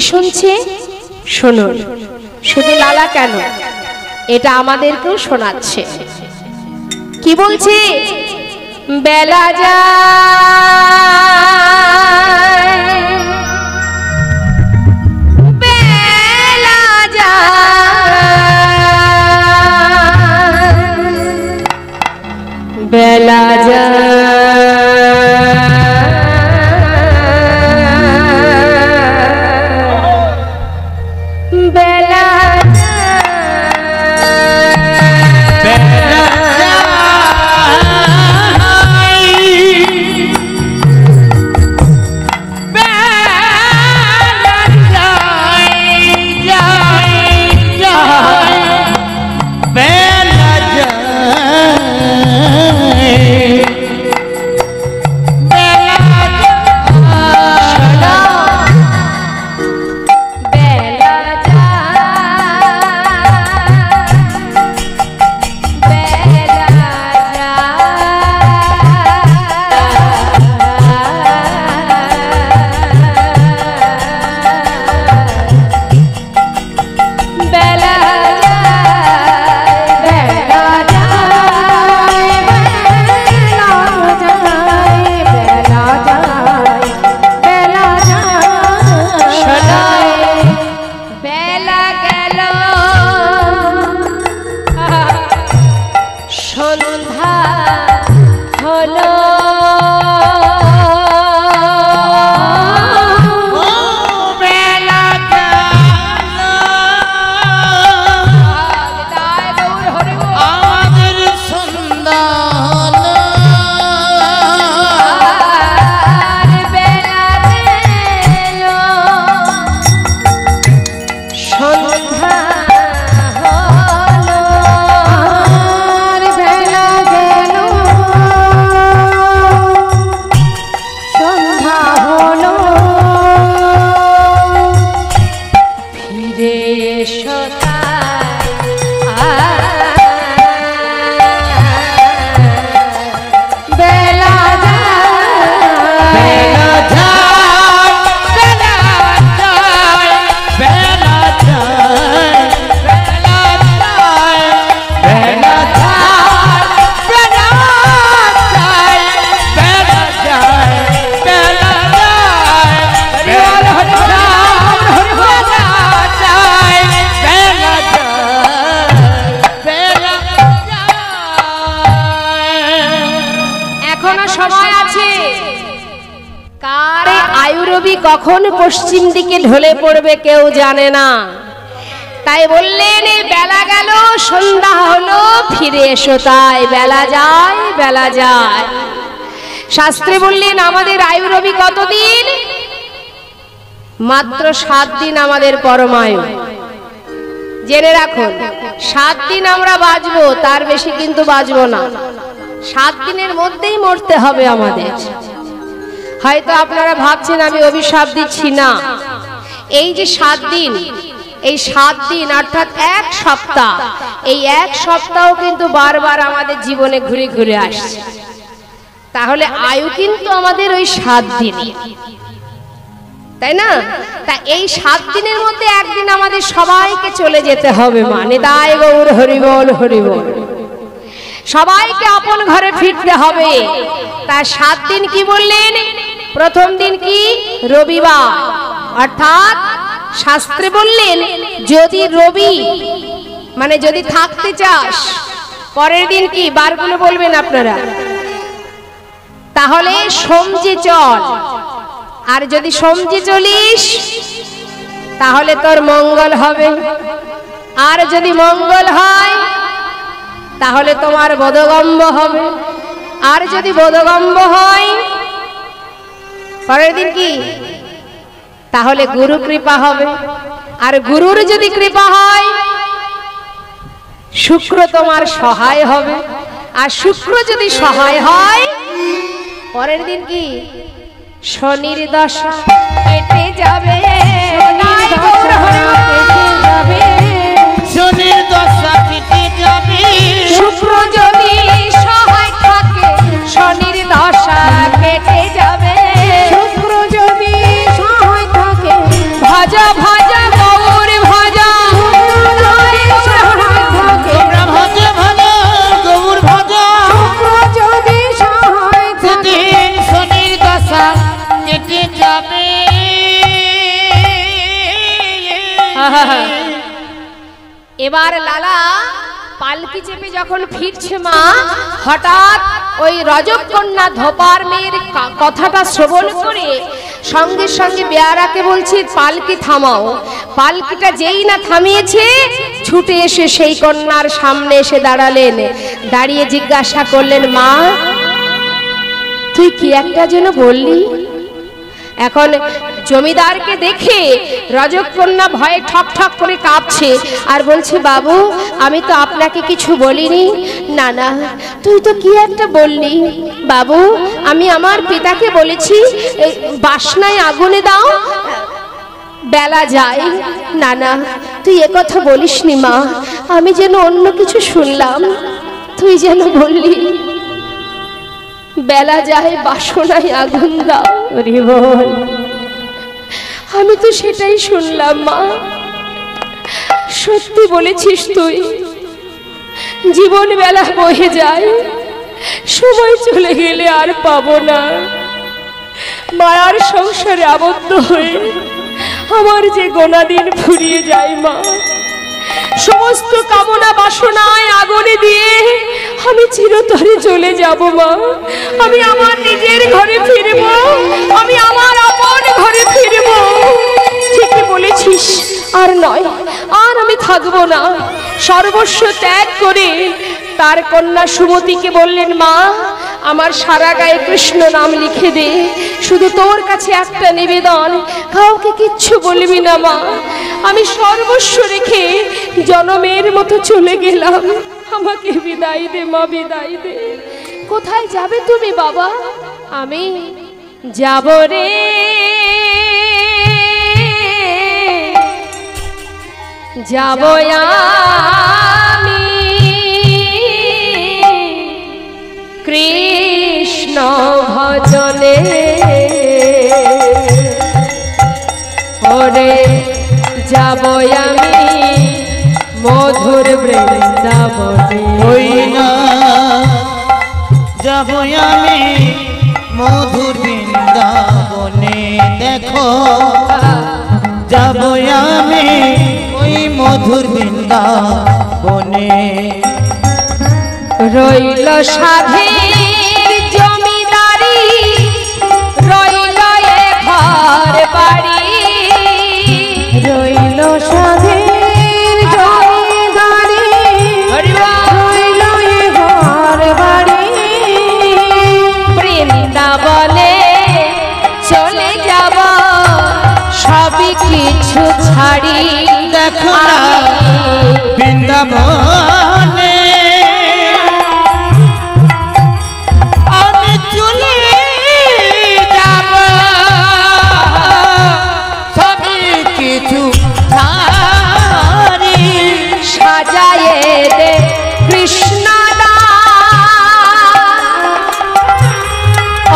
শুনছে? শুনুন। শুধু লালা কেন, এটা আমাদেরকেও শোনাচ্ছে। কি বলছে? বেলা যায়, বেলা যায়, বেলা যায়, কখন পশ্চিম দিকে ঢলে পড়বে কেউ জানে না। তাই বললেন এই বেলা গেল, সন্ধ্যা হলো, ফিরে এসো তাই। বেলা যায়, বেলা যায়। শাস্ত্রে বললেন আমাদের আয়ুরবি কতদিন? মাত্র 7 দিন আমাদের পরমায়ু। জেনে রাখুন, 7 দিন আমরা বাঁচবো, তার বেশি কিন্তু বাঁচবো না। 7 দিনের মধ্যেই মরতে হবে আমাদের। হয়তো আপনারা ভাবছেন আমি অভিশাপ দিচ্ছি, না। এই যে 7 দিন, এই 7 দিন অর্থাৎ 1 সপ্তাহ, এই 1 সপ্তাহ কিন্তু বারবার আমাদের জীবনে ঘুরে ঘুরে আসছে। তাহলে আয়ু কিন্তু আমাদের ওই 7 দিন, তাই না? তা এই 7 দিনের মধ্যে একদিন আমাদের সবাইকে চলে যেতে হবে। মানে তাই গৌর হরিবল হরিবল, সবাইকে আপন ঘরে ফিরতে হবে। তা 7 দিন কি বললেন? প্রথম দিন কি? রবিবার। অর্থাৎ শাস্ত্রে বললেন যদি রবি মানে যদি থাকতে চাস, পরের দিন কি বারগুলো বলবেন আপনারা, তাহলে সোমজে চল। আর যদি সোমজে চলিস তাহলে তোর মঙ্গল হবে। আর যদি মঙ্গল হয় তাহলে তোমার বোধগম্য হবে। আর যদি বোধগম্য হয় পরের দিন কি? তাহলে গুরু কৃপা হবে। আর গুরুর যদি কৃপা হয় শুক্র তোমার সহায় হবে। আর শুক্র যদি সহায় হয় পরের দিন কি? শনির দশা কেটে যাবে। শনির দশা কেটে যাবে। শুক্র যদি সহায় থাকে শনির দশা কেটে যাবে। শুক্র যদি সহায় থাকে ভজ এবার লালা পালকি চেপে যখন ফিরছে মা, হঠাৎ ওই রজকন্যা ধোপার মেয়ের কথাটা শ্রবণ করে সঙ্গে সঙ্গে বেয়ারাকে বলছে পালকি থামাও। পালকিটা যেই না থামিয়েছে, ছুটে এসে সেই কন্যার সামনে এসে দাঁড়ালেন। দাঁড়িয়ে জিজ্ঞাসা করলেন, মা তুই কি একটা যেন বললি? এখন জমিদারকে দেখে রজকন্যা ভয়ে ঠক ঠক করে কাঁপছে আর বলছে, বাবু আমি তো আপনাকে কিছু বলিনি। না না, তুই তো কি একটা বললি। বাবু আমি আমার পিতাকে বলেছি বাসনায় আগুনে দাও, বেলা যায়। না না, তুই একথা বলিসনি মা, আমি যেন অন্য কিছু শুনলাম। তুই যেন বললি বেলা যায় বাসনায় আগুন দাও। আমি তো সেটাই শুনলাম মা। সত্যি বলেছিস তুই। জীবন বেলা বয়ে যায়, সময় চলে গেলে আর পাবো না। মায়ার সংসারে আবদ্ধ হয়ে আমার যে গোনা দিন ফুরিয়ে যায় মা। সমস্ত কামনা বাসনায় আগুনে দিয়ে আমি চিরতরে চলে যাব মা। আমি আমার নিজের ঘরে ফিরব, আমি আমার আপন ঘরে ফিরব। ঠিকই বলেছিস, আর নয়, আর আমি থাকবো না। সর্বস্ব ত্যাগ করে তার কন্যা সুমতিকে বললেন, মা আমার সারা গায়ে কৃষ্ণ নাম লিখে দে। শুধু তোর কাছে একটা নিবেদন, কাউকে কিচ্ছু বলবি না মা। আমি সর্বস্ব রেখে জনমের মতো চলে গেলাম। আমাকে বিদায় দে মা, বিদায় দে। কোথায় যাবে তুমি বাবা? আমি যাব রে যাব আমি কৃষ্ণ ভজনে। ওরে যাব আমি মধুর বৃন্দাবনে। ওই না যাব আমি মধুর বৃন্দাবনে। দেখো যাব আমি ওই মধুর বৃন্দাবনে। রইল সাধের জমিদারি, রইল এ ঘর বাড়ি। রইল সাধের জমিদারি, রইল এ ঘর বাড়ি। বৃন্দাবনে চলে যাব সবই কিছু ছাড়ি। দেখো না বৃন্দাবনে আমি চলে যাব সবই কিছু ছাড়ি। সাজায়ে দে কৃষ্ণ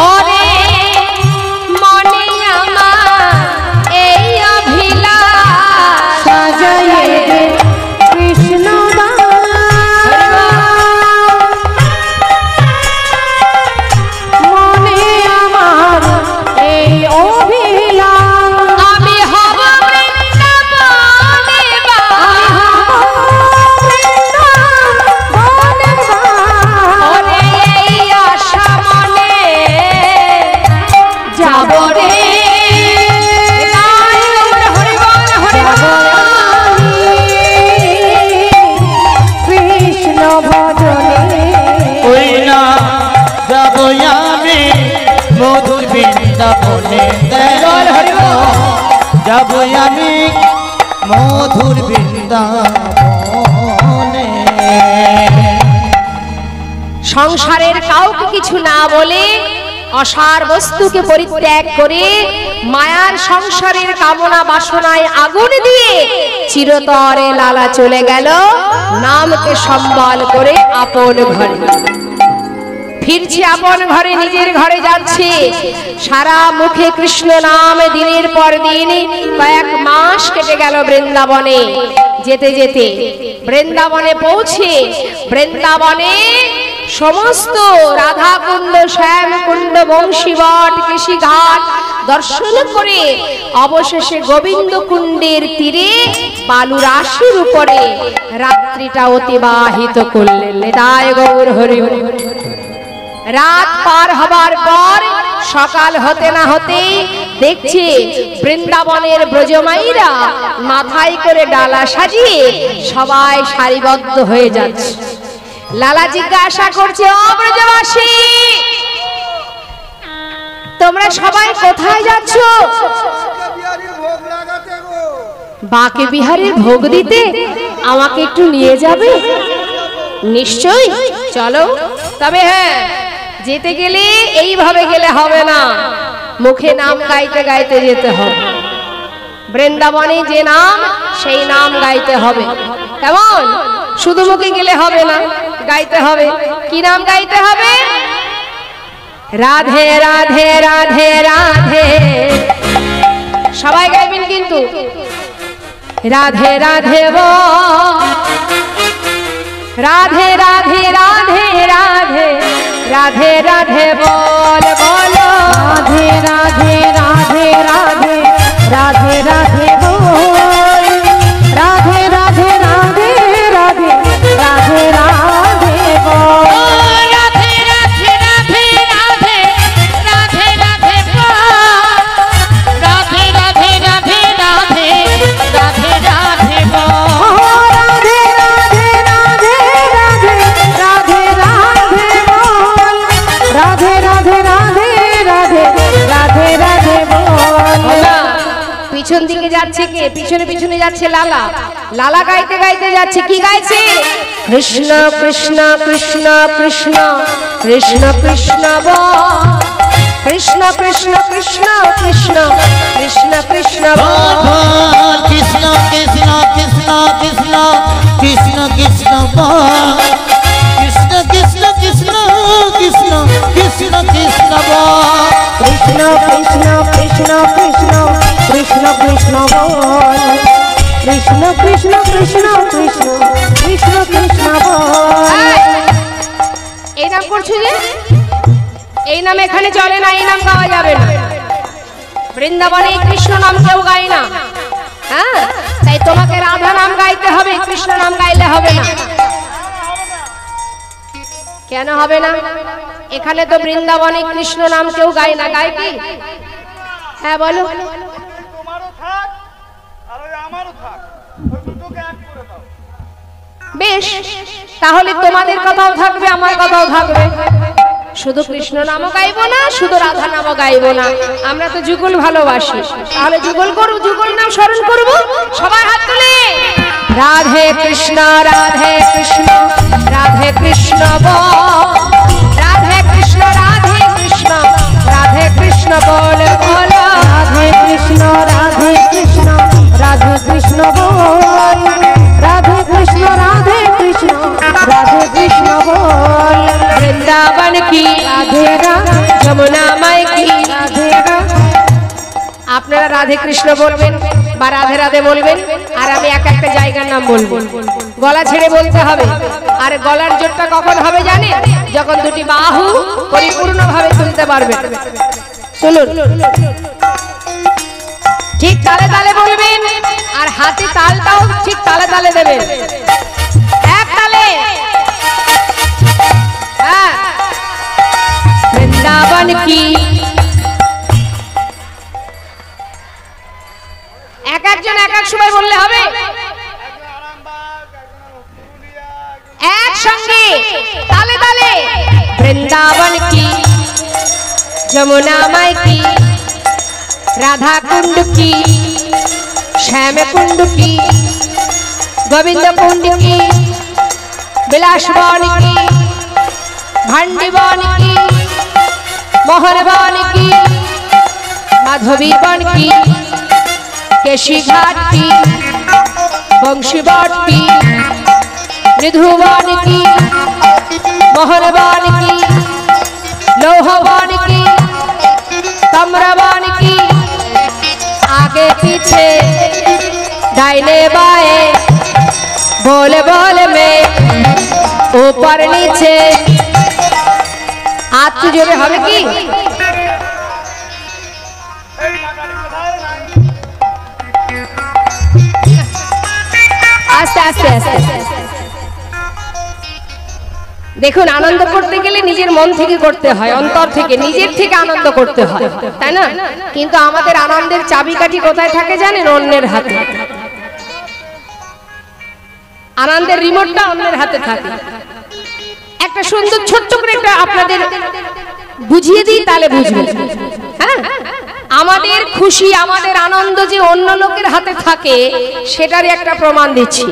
ওরে মনে আমার এই অভিলাষ। সাজায়ে দে কৃষ্ণ মনে আমার এই অভিলাষ। আমি হব বৃন্দাবনে ওরে এই আশা মনে যাব রে। কৃষ্ণ ভজনে। ওই না যাব আমি মধুর বৃন্দাবনে। দেখো যাব আমি মধুর বৃন্দাবনে। সংসারের কাউকে কিছু না বলে অসার বস্তুকে পরিত্যাগ করে মায়ার সংসারের কামনা বাসনায় আগুন দিয়ে চিরতরে লালা চলে গেল নামকে সম্বল করে আপন ঘরে। ফিরছে আপন ঘরে, নিজের ঘরে যাচ্ছে। সারা মুখে কৃষ্ণ নাম দিনের পর দিন কয়েক মাস কেটে গেল বৃন্দাবনে। যেতে যেতে বৃন্দাবনে পৌঁছে বৃন্দাবনে সমস্ত রাধাকুণ্ড, শ্যামকুণ্ড, বংশীবট, কৃষিঘাট, দর্শন করে অবশেষে গোবিন্দ কুণ্ডের তীরে বালুরাশির উপরে রাত্রিটা অতিবাহিত করলেন। নিতাই গৌর হরি। রাত পার হবার পর সকাল হতে না হতেই দেখছে বৃন্দাবনের ব্রজমাইরা মাথায় করে ডালা সাজিয়ে সবাই সারিবদ্ধ হয়ে যাচ্ছে। লালা জিজ্ঞাসা করছে, ও ব্রজবাসী, তোমরা সবাই কোথায় যাচ্ছ? বাঁকে বিহারীর ভোগ দিতে আমাকে একটু নিয়ে যাবে? নিশ্চয়, চলো। তবে হ্যাঁ, যেতে গেলে এইভাবে গেলে হবে না, মুখে নাম গাইতে গাইতে যেতে হবে। বৃন্দাবনে যে নাম, সেই নাম গাইতে হবে। কেমন? শুধু মুখে গেলে হবে না, গাইতে হবে। কি নাম গাইতে হবে? রাধে রাধে রাধে রাধে। সবাই গাইবেন কিন্তু। রাধে রাধে বল, রাধে রাধে রাধে রাধে, রাধে রাধে বল বলো। রাধে রাধে রাধে রাধে, রাধে রাধে বল। রাধে রাধে রাধে রাধে, রাধে রাধে বল। রাধে রাধে রাধে রাধে, রাধে রাধে বল। রাধে রাধে রাধে রাধে, রাধে রাধে বল। রাধে রাধে রাধে রাধে, রাধে রাধে বল। রাধে রাধে রাধে রাধে, রাধে রাধে বল। না, পিছন দিকে যাচ্ছে কে? পিছনে পিছনে যাচ্ছে লালা। লালা গাইতে গাইতে যাচ্ছে। কি গাইছে? কৃষ্ণ কৃষ্ণ কৃষ্ণ কৃষ্ণ কৃষ্ণ কৃষ্ণ বল। কৃষ্ণ কৃষ্ণ কৃষ্ণ কৃষ্ণ কৃষ্ণ কৃষ্ণ বল। কৃষ্ণ কৃষ্ণ কৃষ্ণ কৃষ্ণ কৃষ্ণ কৃষ্ণ বল। কৃষ্ণ কৃষ্ণ কৃষ্ণ কৃষ্ণ কৃষ্ণ কৃষ্ণ বল। কৃষ্ণ কৃষ্ণ কৃষ্ণ কৃষ্ণ কৃষ্ণ কৃষ্ণ বল। কৃষ্ণ কৃষ্ণ কৃষ্ণ কৃষ্ণ কৃষ্ণ কৃষ্ণ বল। এই নাম করছো যে? এই নাম এখানে চলে না, এই নাম গাওয়া যাবে না। বৃন্দাবনে কৃষ্ণ নাম কেউ গায় না। হ্যাঁ, তাই তোমাকে রাধা নাম গাইতে হবে, কৃষ্ণ নাম গাইলে হবে না। কেন হবে না? এখানে তো বৃন্দাবনে কৃষ্ণ নাম কেউ গায় না। গায় কি? হ্যাঁ বলো। তোমারও থাক আর ওই আমারও থাক, ওই দুটোকে এক করে দাও। বেশ, তাহলে তোমাদের কথাও থাকবে, আমার কথাও থাকবে। শুধু কৃষ্ণ নামও গাইবো না, শুধু রাধা নামও গাইবো না। আমরা তো যুগল ভালোবাসি, তাহলে যুগল করব, যুগল নাম স্মরণ করব। সবাই হাত তুলে রাধে কৃষ্ণ রাধে কৃষ্ণ রাধে কৃষ্ণ বল। রাধে কৃষ্ণ রাধে কৃষ্ণ রাধে কৃষ্ণ বল বলো। রাধে কৃষ্ণ রাধে কৃষ্ণ রাধে কৃষ্ণ বল। রাধে কৃষ্ণ রাধে কৃষ্ণ রাধে কৃষ্ণ বল। বৃন্দাবন কি রাধে রাধে, যমুনা মাই কি। রাধে রাধে। আপনারা রাধে কৃষ্ণ বলবেন বা রাধে রাধে বলবেন, আর আমি এক একটা জায়গার নাম বলবো। গলা ছেড়ে বলতে হবে। আর গলার জোরটা কখন হবে জানেন? যখন দুটি বাহু পরিপূর্ণভাবে তুলতে পারবে। তুলুন, ঠিক তালে তালে বলবেন, আর হাতে তালটাও ঠিক তালে তালে দেবেন। এক তালে। হ্যাঁ, বৃন্দাবন কি। এক একজন এক এক সময় বললে হবে। একসঙ্গে তালে তালে। বৃন্দাবন কি, যমুনা মাই কি, রাধা কুণ্ড কি, শ্যাম কুণ্ড কি, গোবিন্দ কুণ্ড কি, বিলাস বন কি, ভান্ডি বন কি, মোহন বন কি, মাধবী বন কি, केशी घाट की, बंशी बाट की, निधुवान की, मोहनवान की, लोहवान की, तम्रवान की, आगे पीछे दाहिने बाएं बोले बोले में ऊपर नीचे हाथ जोड़े हमें की আস্তে আস্তে আস্তে দেখুন, আনন্দ করতে গেলে নিজের মন থেকে করতে হয়, অন্তর থেকে, নিজের থেকে আনন্দ করতে হয়, তাই না? কিন্তু আমাদের আনন্দের চাবিকাঠি কোথায় থাকে জানেন? অন্যের হাতে। আনন্দের রিমোটটা অন্যের হাতে থাকে। একটা সুন্দর ছোট্ট করে একটা আপনাদের বুঝিয়ে দিই, তাহলে বুঝবেন। হ্যাঁ, আমাদের খুশি, আমাদের আনন্দ যে অন্য লোকের হাতে থাকে, সেটারই একটা প্রমাণ দিচ্ছি।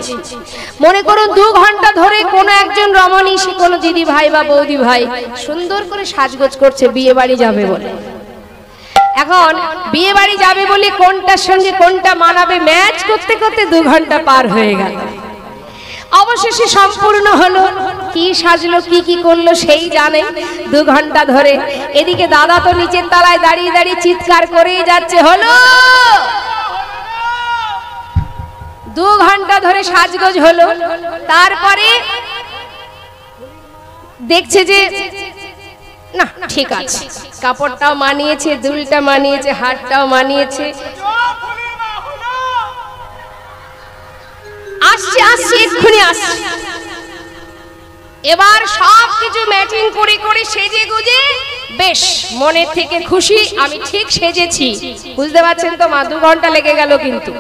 মনে করুন 2 ঘন্টা ধরে কোনো একজন রমণী, সে কোনো দিদি ভাই বা বৌদি ভাই সুন্দর করে সাজগোজ করছে বিয়ে বাড়ি যাবে বলে। এখন বিয়ে বাড়ি যাবে বলে কোনটার সঙ্গে কোনটা মানাবে ম্যাচ করতে করতে 2 ঘন্টা পার হয়ে গেল। অবশেষে সম্পূর্ণ হলো। কি সাজলো, কি কি করলো সেই জানে। 2 ঘন্টা ধরে এদিকে দাদা তো নিচের তলায় দাঁড়িয়ে দাঁড়িয়ে চিৎকার করেই যাচ্ছে, হলো। 2 ঘন্টা ধরে সাজগোজ হলো। তারপরে দেখছে যে না, ঠিক আছে, কাপড়টাও মানিয়েছে, দুলটা মানিয়েছে, হাতটাও মানিয়েছে। আসছে আসছে, এক্ষুনি আসছে। এবার সব কিছু ম্যাচিং করে করে সেজে গুজে বেশ মনের থেকে খুশি, আমি ঠিক সেজেছি। বুঝতে পারছেন তো মা? 2 ঘন্টা লেগে গেল কিন্তু।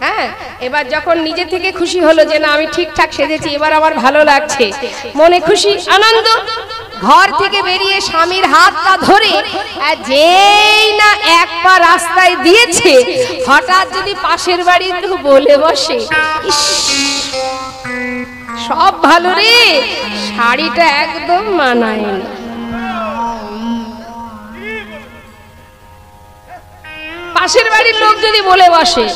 হ্যাঁ, এবার যখন নিজে থেকে খুশি হলো যে না আমি ঠিকঠাক সেজেছি, এবার আমার ভালো লাগছে, মনে খুশি আনন্দ, ঘর থেকে বেরিয়ে স্বামীর হাতটা ধরে যেই না এক পা রাস্তায় দিয়েছে, হঠাৎ যদি পাশের বাড়ির কেউ বলে বসে, সব ভালো রে, শাড়িটা একদম মানায় না। পাশের বাড়ির লোক যদি বলে বসে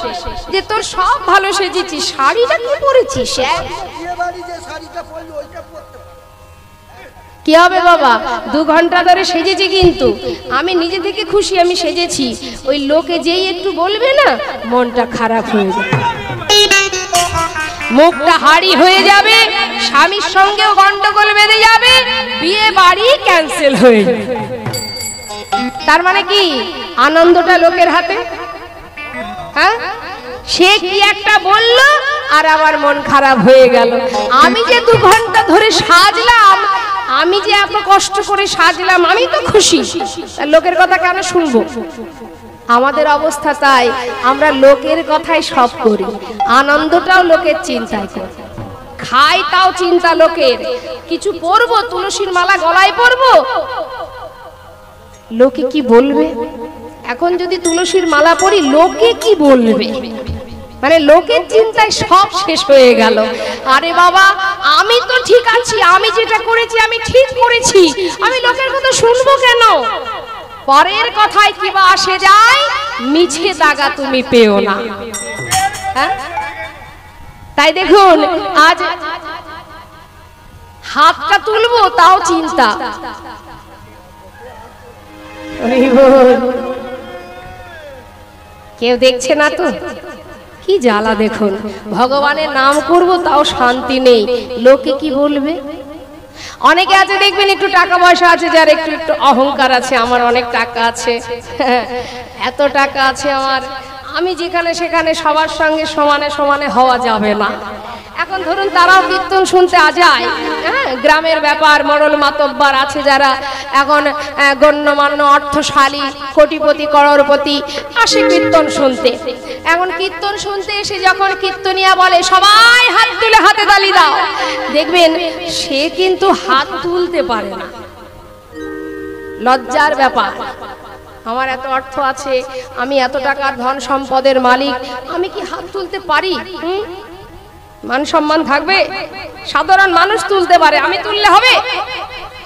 যে তোর সব ভালো সেজেছিস, শাড়িটা কি পরেছিস, কি হবে বাবা? 2 ঘন্টা ধরে সেজেছি, কিন্তু আমি নিজে থেকে খুশি, আমি সেজেছি। ওই লোকে যেই একটু বলবে না, মনটা খারাপ হয়ে যাবে, মুখটা হাড়ি হয়ে যাবে, স্বামীর সঙ্গেও গন্ডগোল বেঁধে যাবে, বিয়ে বাড়ি ক্যান্সেল হয়ে যাবে। তার মানে কি? আনন্দটা লোকের হাতে। হ্যাঁ, সে কি একটা বলল আর আমার মন খারাপ হয়ে গেল। আমি যে 2 ঘন্টা ধরে সাজলাম, আমি যে এত কষ্ট করে সাজলাম, আমি তো খুশি, লোকের কথা কেন শুনবো? আমাদের অবস্থা তাই, আমরা লোকের কথাই সব করি, আনন্দটাও লোকের চিন্তায় করি, খাই তাও চিন্তা লোকের। কিছু পরবো, তুলসীর মালা গলায় পরবো, লোকে কি বলবে? এখন যদি তুলসীর মালা পরি, লোকে কি বলবে? মানে লোকের চিন্তায় সব শেষ হয়ে গেল। আরে বাবা, আমি তো ঠিক আছি, আমি যেটা করেছি আমি ঠিক করেছি, আমি লোকের কথা শুনবো কেন? পরের কথায় কিবা আসে যায়, মিছে দাগা তুমি পেও না। হ্যাঁ, তাই দেখুন আজ হাতটা তুলবো তাও চিন্তা। কেউ দেখছে না তো, কি জ্বালা দেখুন। ভগবানের নাম করব তাও শান্তি নেই, লোকে কি বলবে? অনেকে আছে দেখবেন একটু টাকা পয়সা আছে, যার একটু একটু অহংকার আছে, আমার অনেক টাকা আছে, এত টাকা আছে আমার, আমি যেখানে সেখানে সবার সঙ্গে সমানে সমানে হওয়া যাবে না। এখন ধরুন তারাও কীর্তন শুনতে যায়, হ্যাঁ, গ্রামের ব্যাপার, মরল মাতব্বার আছে যারা এখন গণ্যমান্য অর্থশালী, কোটিপতি করোড়পতি, আসে কীর্তন শুনতে। এখন কীর্তন শুনতে এসে যখন কীর্তনিয়া বলে সবাই হাত তুলে হাতে তালি দাও, দেখবেন সে কিন্তু হাত তুলতে পারে না। লজ্জার ব্যাপার, আমার এত অর্থ আছে, আমি এত টাকার ধন সম্পদের মালিক, আমি কি হাত তুলতে পারি? মান সম্মান থাকবে? সাধারণ মানুষ তুলতে পারে, আমি তুললে হবে?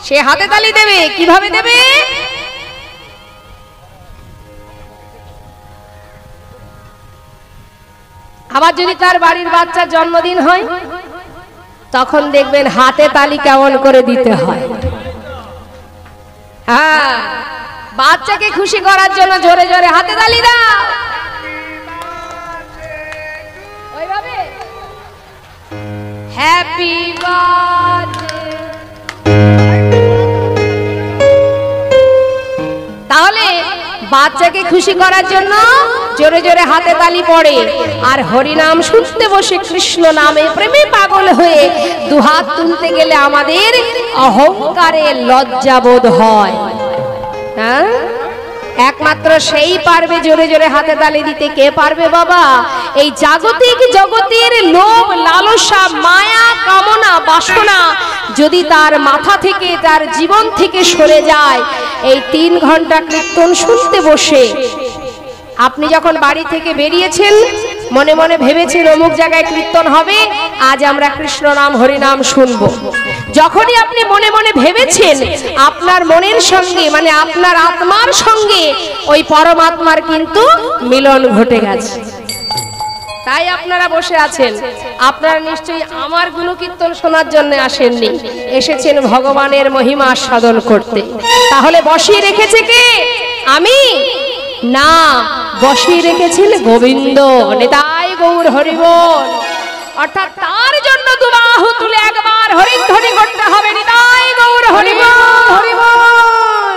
সে হাতে তালি দেবে, কিভাবে দেবে? আবার যদি তার বাড়ির বাচ্চার জন্মদিন হয়, তখন দেখবেন হাতে তালি কেমন করে দিতে হয়। হ্যাঁ, বাচ্চাকে খুশি করার জন্য জোরে জোরে হাতে তালি দাও, ওইভাবে হ্যাপি বার্থডে। তাহলে বাচ্চাকে খুশি করার জন্য জোরে জোরে হাতে তালি পড়ে আর হরিনাম শুনতে বসে কৃষ্ণ নামে প্রেমে পাগল হয়ে দুহাত তুলতে গেলে আমাদের অহংকারে লজ্জাবোধ হয়। হ্যাঁ, একমাত্র সেই পারবে জোরে জোরে হাতে তালি দিতে। কে পারবে বাবা? এই জাগতিক জগতের লোভ, লালসা, মায়া, কামনা, বাসনা যদি তার মাথা থেকে, তার জীবন থেকে সরে যায়, এই 3 ঘন্টা কীর্তন শুনতে বসে আপনি যখন বাড়ি থেকে বেরিয়েছেন, মনে মনে ভেবেছেন অমুক জায়গায় কীর্তন হবে, আজ আমরা কৃষ্ণ নাম হরিনাম শুনবো। যখনই আপনি মনে মনে ভেবেছেন, আপনার মনের সঙ্গে মানে আপনার আত্মার সঙ্গে ওই পরমাত্মার কিন্তু মিলন ঘটে গেছে। তাই আপনারা বসে আছেন। আপনারা নিশ্চয়ই আমার গুণকীর্তন শোনার জন্য আসেননি, এসেছেন ভগবানের মহিমা সাধন করতে। তাহলে বসিয়ে রেখেছে কে? আমি না, বসিয়ে রেখেছেন গোবিন্দ। নিতাই গৌর হরি বল। অর্থাৎ তার জন্য দুবাহু তুলে একবার হরিধ্বনি করতে হবে, নিতাই গৌর হরি বল, হরি বল।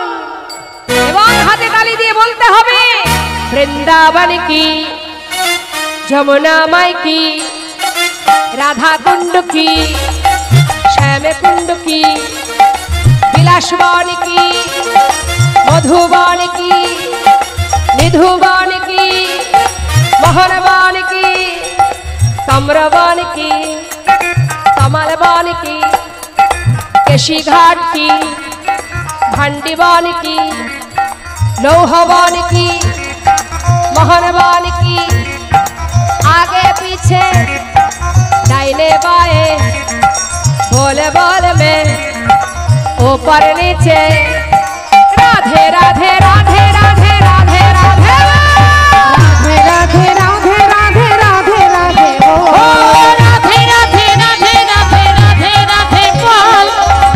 এবং হাতে তালি দিয়ে বলতে হবে, বৃন্দাবন কি, যমুনা মাই কি, রাধা কুণ্ড কি, শ্যাম কুণ্ড কি, বিলাসবন কি, মধুবন কি, নিধুবন কি, মোহনবন কি, তাম্রবন কি, কমলবন কি, কেশিঘাট কি, ভান্ডিবন কি, লৌহবন কি, মোহনবন কি, आगे पीछे दाहिने बाएं बोले बोल में ऊपर नीचे राधे राधे राधे राधे राधे राधे राधे राधे राधे राधे राधे राधे ओ राधे राधे राधे राधे राधे राधे बोल,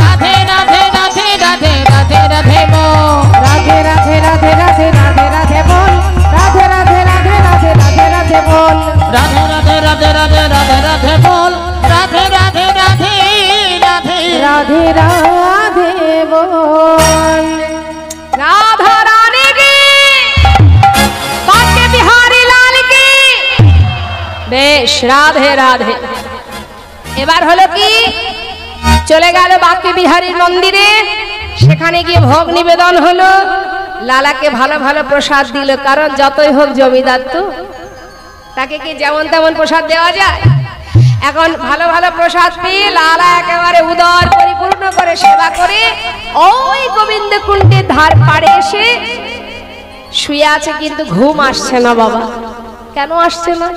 राधे राधे राधे राधे राधे राधे बोल, राधे राधे राधे राधे राधे राधे बोल, राधे राधे राधे राधे राधे राधे बोल, राधे राधे राधे राधे राधे राधे बोल, राधे राधे राधे राधे राधे राधे बोल। राधा रानी की, बांके बिहारी लाल की। বেশ, রাধে রাধে। এবার হলো কি, চলে গেল বাঁকে বিহারীর মন্দিরে, সেখানে গিয়ে ভোগ নিবেদন হলো। লালাকে ভালো ভালো প্রসাদ দিল, কারণ যতই হোক জমিদার তো, তাকে কি যেমন তেমন প্রসাদ দেওয়া যায়? এখন ভালো ভালো প্রসাদ পেয়ে লালা একেবারে উদর পরিপূর্ণ করে সেবা করে ওই গোবিন্দ কুণ্ডের ধার পাড়ে এসে শুয়ে আছে, কিন্তু ঘুম আসছে না বাবা। কেন আসছে না?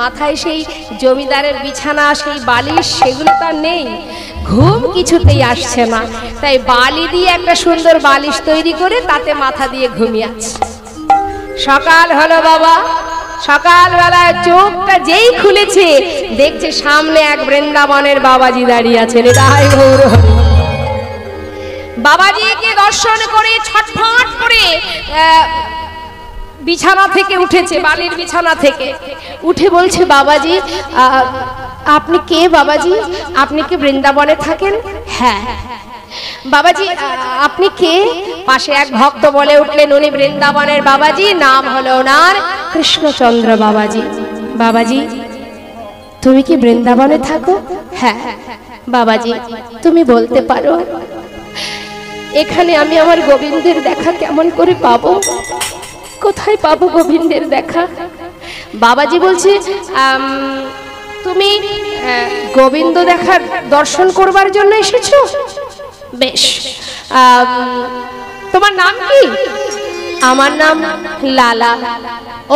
মাথায় সেই জমিদারের বিছানা, সেই বালিশ, সেগুলো তার নেই, ঘুম কিছুতেই আসছে না। তাই বালি দিয়ে একটা সুন্দর বালিশ তৈরি করে তাতে মাথা দিয়ে ঘুমিয়ে আছে। সকাল হলো বাবা, সকালবেলায় চোখটা যেই খুলেছে, দেখছে সামনে এক বৃন্দাবনের বাবাজি দাঁড়িয়ে আছেন। এটাই গৌর হরি। বাবাজিকে দর্শন করে ছটফট করে বিছানা থেকে উঠেছে, বালির বিছানা থেকে উঠে বলছে, বাবাজি আপনি কে? বাবাজি আপনি কি বৃন্দাবনে থাকেন? হ্যাঁ। বাবাজি আপনি কে? পাশে এক ভক্ত বলে উঠলেন, উনি বৃন্দাবনের বাবাজি, নাম হলো ওনার কৃষ্ণচন্দ্র বাবাজি। বাবাজি তুমি কি বৃন্দাবনে থাকো? হ্যাঁ। বাবাজি তুমি বলতে পারো এখানে আমি আমার গোবিন্দের দেখা কেমন করে পাবো? কোথায় পাবো গোবিন্দের দেখা? বাবাজি বলছে, তুমি গোবিন্দ দেখার দর্শন করবার জন্য এসেছো? বেশ, তোমার নাম কি? আমার নাম লালা।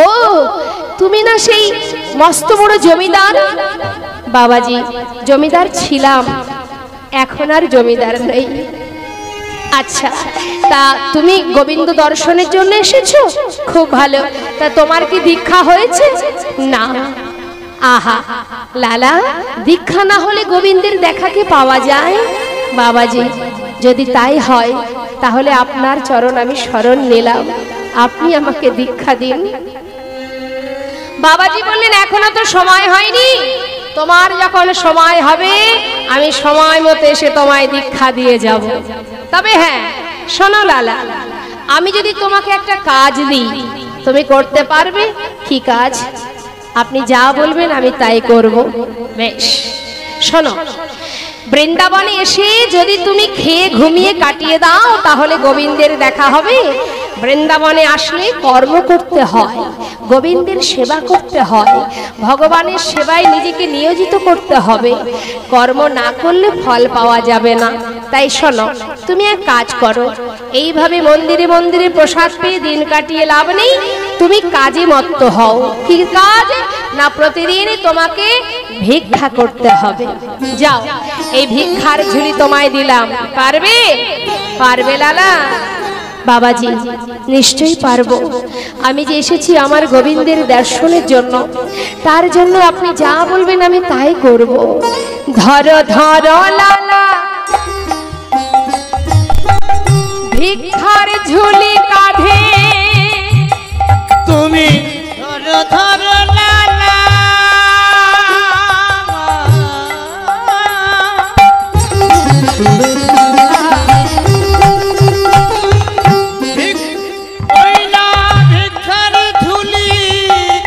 ও তুমি না সেই মস্ত বড় জমিদার? বাবাজি জমিদার ছিলাম, এখন আর জমিদার নেই। আচ্ছা, তা তুমি গোবিন্দ দর্শনের জন্য এসেছো? খুব ভালো। তা তোমার কি দীক্ষা হয়েছে? না। আহা লালা, দীক্ষা না হলে গোবিন্দের দেখা কি পাওয়া যায়? বাবাজি যদি তাই হয় তাহলে আপনার চরণ আমি শরণ নিলাম, আপনি আমাকে দীক্ষা দিন। বাবাজি বললেন, এখনো তো সময় হয়নি, তোমার যখন সময় হবে আমি সময় মতো এসে তোমায় দীক্ষা দিয়ে যাব। তবে হ্যাঁ শোনো লালা, আমি যদি তোমাকে একটা কাজ দিই তুমি করতে পারবে কি কাজ? আপনি যা বলবেন আমি তাই করব। বেশ, শোনো, বৃন্দাবনে এসে যদি তুমি খেয়ে ঘুমিয়ে কাটিয়ে দাও তাহলে গোবিন্দের দেখা হবে। বৃন্দাবনে আসলে কর্ম করতে হয়, গোবিন্দের সেবা করতে হয়, ভগবানের সেবায় নিজেকে নিয়োজিত করতে হবে। কর্ম না করলে ফল পাওয়া যাবে না। তাই শোনো, তুমি এক কাজ করো, এইভাবে মন্দিরে মন্দিরে প্রসাদ পেয়ে দিন কাটিয়ে লাভ নেই, তুমি কাজে মত্ত হও। কি কাজ? না প্রতিদিন তোমাকে ভিক্ষা করতে হবে। যাও, এই ভিক্ষার ঝুলি তোমায় দিলাম, পারবে? পারবে লালা? বাবাজি, নিশ্চয়ই পারবো। আমি যে এসেছি আমার গোবিন্দের দর্শনের জন্য, তার জন্য আপনি যা বলবেন আমি তাই করব। ধরো ধরো লালা ভিক্ষার ঝুলি কাঁধে, তুমি ধরো ধরো লালা ভিক্ষার ঝুলি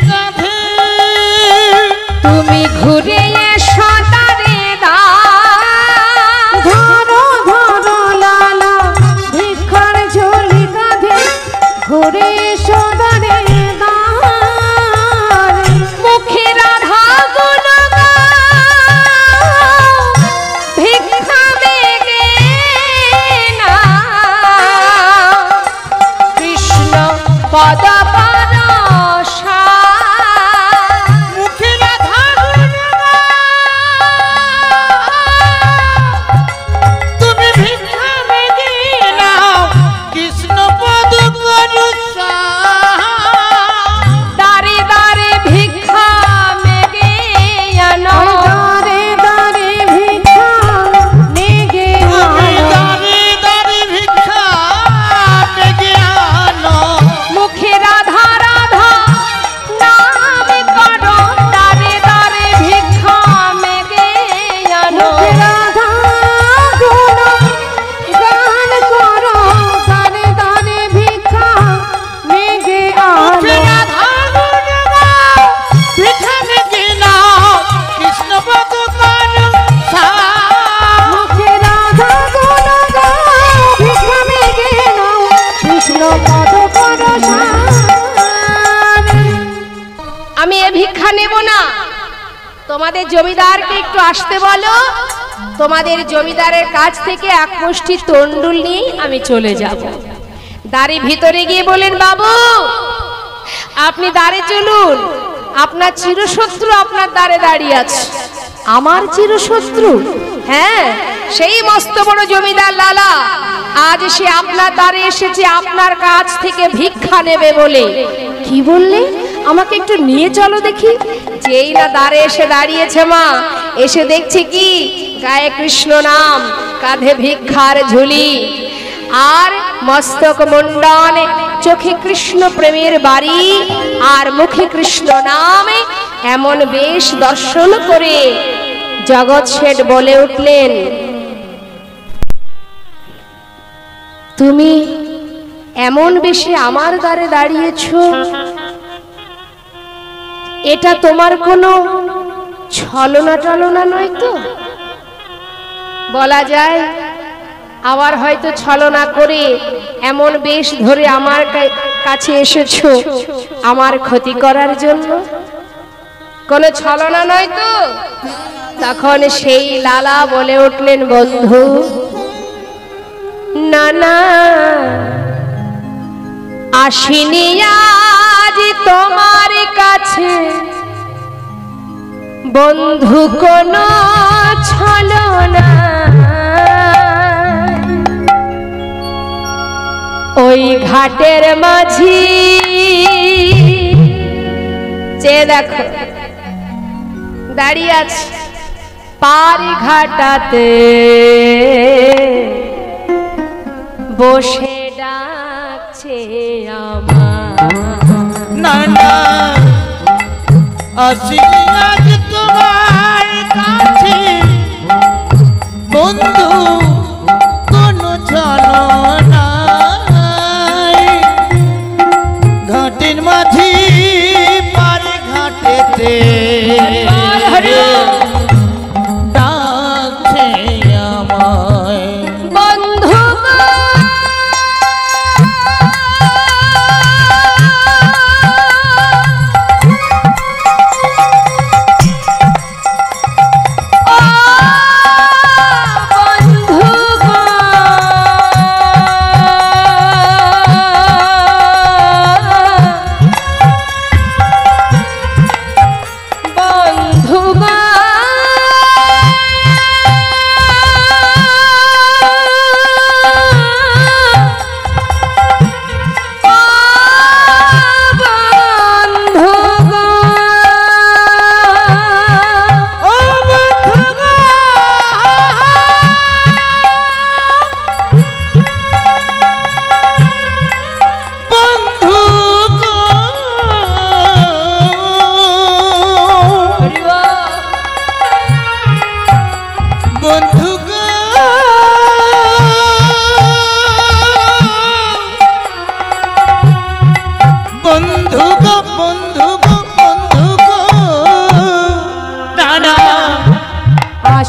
কাঁধে, তুমি ঘুরে এসো তারে ধরো ধরো লালা ভিক্ষার ঝুলি কাঁধে, ঘুরে এসো দাঁড়ে দাঁড়। মুখে রাধা গুণ গাও, ভিক্ষা বেগে নাও, কৃষ্ণ পদ পরশা। মুখে রাধা গুণ তুমি ভিক্ষা বেগে নাও, কৃষ্ণ পদ পরশা। দারে দারে ভিক্ষা মেগে আনো, দাঁড়ে দাঁড়ে ভিক্ষা নেগে তুমি আনো। দাঁড়ে দাঁড়ে ভিক্ষা বেগে আনো। মুখে রাধা রাধা নাম করো, দারে দারে ভিক্ষা মেগে আনো। রাধা গুণ গান করো, দাঁড়ে দাঁড়ে ভিক্ষা নেগে মুখে আনো। রাধা গুণ গাও, ভিক্ষা বেগে নাও, কৃষ্ণ পদ পরশা। মুখে রাধা গুণ গাও, ভিক্ষা নেগে নাও, কৃষ্ণ পদ পরশান। আমি এ ভিক্ষা নেব না, তোমাদের জমিদারকে একটু আসতে বলো। তোমাদের জমিদারের কাছ থেকে এক মুষ্টি তন্ডুল নিয়ে আমি চলে যাব। দ্বারে ভিতরে গিয়ে বলেন, বাবু আপনি দ্বারে চলুন, আপনার চিরশত্রু আপনার দ্বারে দাঁড়িয়ে আছে। আমার চিরশত্রু? হ্যাঁ, সেই মস্ত বড় জমিদার লালা আজ সে আপনার দ্বারে এসেছে আপনার কাছ থেকে ভিক্ষা নেবে বলে। কি বললে? আমাকে একটু নিয়ে চলো দেখি। যেই না দ্বারে এসে দাঁড়িয়েছে মা, এসে দেখছে কি গায়ে কৃষ্ণ নাম, কাঁধে ভিক্ষার ঝুলি, আর মস্তক মুন্ডন, চোখে কৃষ্ণ প্রেমের বাড়ি, আর মুখে কৃষ্ণ নামে এমন বেশ দর্শন করে জগৎ শেঠ বলে উঠলেন, তুমি এমন বেশে আমার দ্বারে দাঁড়িয়েছ, এটা তোমার কোনো ছলনা টলনা নয় তো? বলা যায় আবার হয়তো ছলনা করে এমন বেশ ধরে আমার কাছে এসেছো আমার ক্ষতি করার জন্য। কোনো ছলনা নয় তো? তখন সেই লালা বলে উঠলেন, বন্ধু না না, আসিনি আজ তোমার কাছে বন্ধু কোনো ছলনা, ওই ঘাটের মাঝি চেয়ে দেখো দাঁড়িয়ে আছে, পারি ঘাটাতে বসে ডাকছে আমার। না না, আসিনি আজ তোমার কাছে বন্ধু কোনো ছলনা, ঘাটের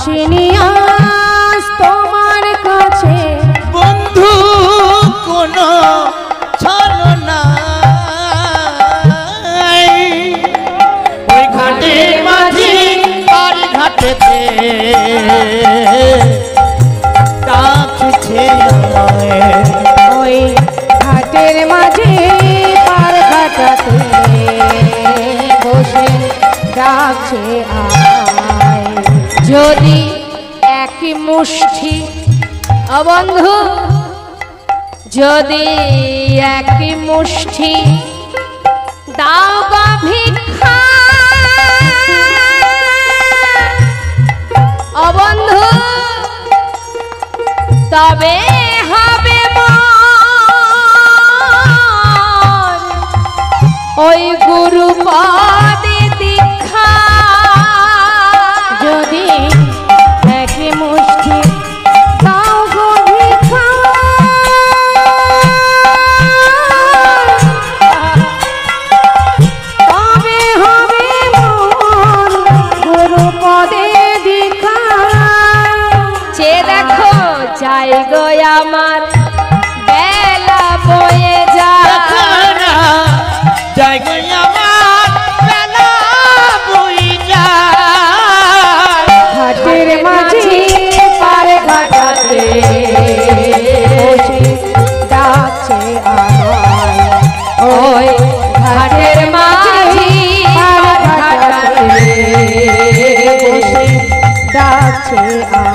আসিনি আজ তোমার কাছে বন্ধু কোনো ছলনা ওই ঘাটের মাঝি আর ঘাটেতে ডাকছে আমায় ওই ঘাটের মাঝে পার ঘাটাতে বসে ডাকছে আয়। যদি একই মুষ্টি ও বন্ধু যদি একই মুষ্টি দাও গো ভিক্ষা ও বন্ধু তবে হবে মোর ওই গুরু পদে দীক্ষা। যদি একই মুষ্টি দাও গো ভিক্ষা তবে হবে মোর গুরু পদে দীক্ষা। চেয়ে দেখো যাই গো আমার বেলা বয়ে যায় খানা যাই গো আমার বেলা বই যায় ঘাটের মাঝে পার ঘাটাতে বসে ডাকছে আমায়। ওই ঘাটের মাঝি পার ঘাটাতে বসে ডাকছে আমায়।